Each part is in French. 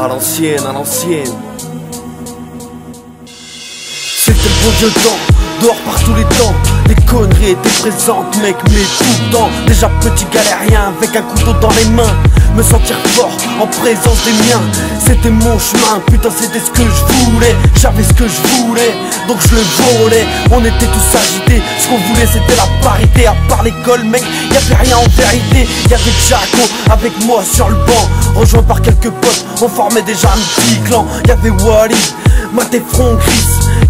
À l'ancienne, à l'ancienne. C'était le bon vieux temps, dehors par tous les temps. Les conneries étaient présentes mec, mais tout le temps. Déjà petit galérien avec un couteau dans les mains. Me sentir fort en présence des miens, c'était mon chemin, putain c'était ce que je voulais. J'avais ce que je voulais, donc je le volais. On était tous agités, ce qu'on voulait c'était la parité. À part l'école mec, y'avait rien en vérité. Y'avait Jaco avec moi sur le banc, rejoint par quelques potes, on formait déjà un petit clan. Y'avait Wally, Maté, Front, Chris.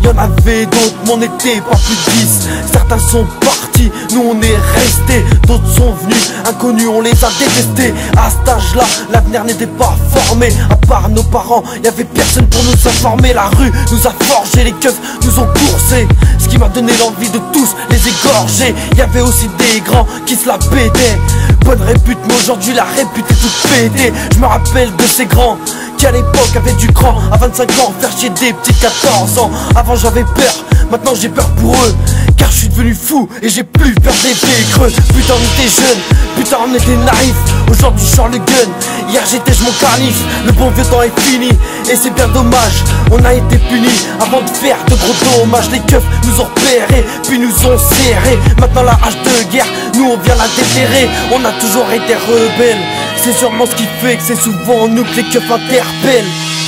Y'en avait d'autres, mais on n'était pas plus de 10. Certains sont partis, nous on est restés. D'autres sont venus, inconnus, on les a détestés. À cet âge-là, l'avenir n'était pas formé. À part nos parents, y'avait personne pour nous informer. La rue nous a forgé, les keufs nous ont coursé. Ce qui m'a donné l'envie de tous les égorger. Y'avait aussi des grands qui se la pétaient. Bonne répute, mais aujourd'hui la répute est toute pétée. Je me rappelle de ces grands qui à l'époque avaient du cran. À 25 ans, faire chier des petits 14 ans. Avant j'avais peur, maintenant j'ai peur pour eux. Car je suis devenu fou et j'ai plus peur des pieds creux. Putain on était jeunes, putain on était naïfs. Aujourd'hui je sors le gun, hier j'étais je mon canif. Le bon vieux temps est fini et c'est bien dommage. On a été punis avant de faire de gros dommages. Les keufs nous ont repérés, puis nous ont serrés. Maintenant la hache de guerre, nous on vient la déterrer. On a toujours été rebelles, c'est sûrement ce qui fait que c'est souvent nous que les keufs interpellent.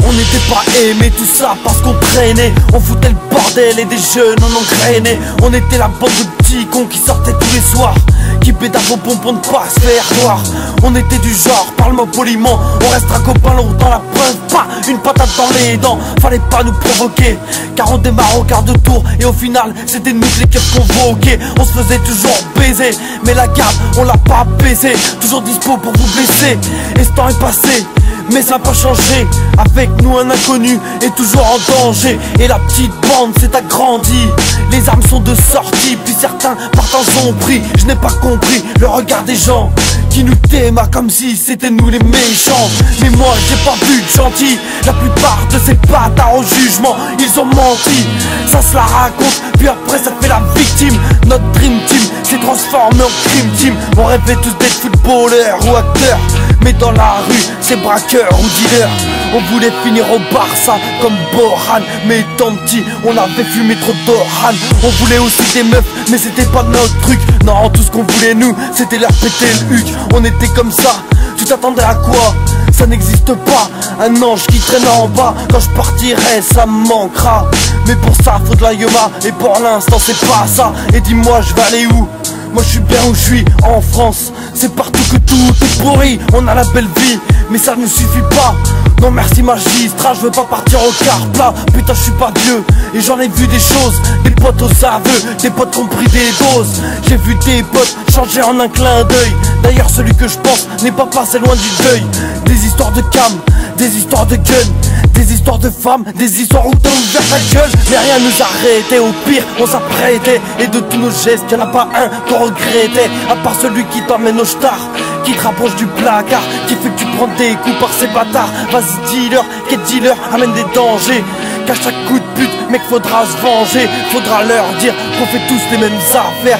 On n'était pas aimés, tout ça parce qu'on traînait. On foutait le bordel et des jeunes on engrainait. On était la bande de petits cons qui sortaient tous les soirs, qui pédavent au pont pour ne pas se faire voir. On était du genre, parle-moi poliment, on restera copains longtemps. La preuve, pas une patate dans les dents. Fallait pas nous provoquer, car on démarre au quart de tour. Et au final, c'était nous les keufs convoqués. On se faisait toujours baiser, mais la garde, on l'a pas baisé. Toujours dispo pour vous blesser, et ce temps est passé. Mais ça n'a pas changé, avec nous un inconnu est toujours en danger. Et la petite bande s'est agrandie, les armes sont de sortie. Puis certains partent en son prix, je n'ai pas compris le regard des gens qui nous téma comme si c'était nous les méchants. Mais moi j'ai pas vu de gentil, la plupart de ces bâtards au jugement ils ont menti. Ça se la raconte, puis après ça fait la victime. Notre dream team s'est transformé en crime team. On rêvait tous d'être footballeurs ou acteurs, mais dans la rue c'est braqueurs ou dealers. On voulait finir au Barça comme Boran, mais étant petit on avait fumé trop d'Oran. On voulait aussi des meufs, mais c'était pas notre truc. Non, tout ce qu'on voulait nous, c'était leur péter le huc. On était comme ça, tu t'attendais à quoi? Ça n'existe pas, un ange qui traîne en bas. Quand je partirai, ça me manquera. Mais pour ça, faut de la yoma, et pour l'instant c'est pas ça. Et dis-moi, je vais aller où? Moi je suis bien où je suis, en France. C'est partout que tout est pourri. On a la belle vie, mais ça ne suffit pas. Non merci magistrat, je veux pas partir au quart plat. Putain je suis pas Dieu, et j'en ai vu des choses. Des potes aux aveux, des potes qui ont pris des doses. J'ai vu des potes changer en un clin d'œil. D'ailleurs celui que je pense n'est pas passé loin du deuil. Des histoires de cam, des histoires de gun, des histoires de femmes, des histoires où t'as ouvert ta gueule. Mais rien nous arrêtait, au pire on s'apprêtait. Et de tous nos gestes, y'en a pas un qu'on regrettait. À part celui qui t'emmène au star, qui te rapproche du placard, qui fait que tu prends des coups par ces bâtards. Vas-y dealer, quel dealer amène des dangers. Qu'à chaque coup de pute, mec faudra se venger. Faudra leur dire qu'on fait tous les mêmes affaires,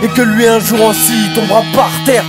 et que lui un jour aussi tombera par terre.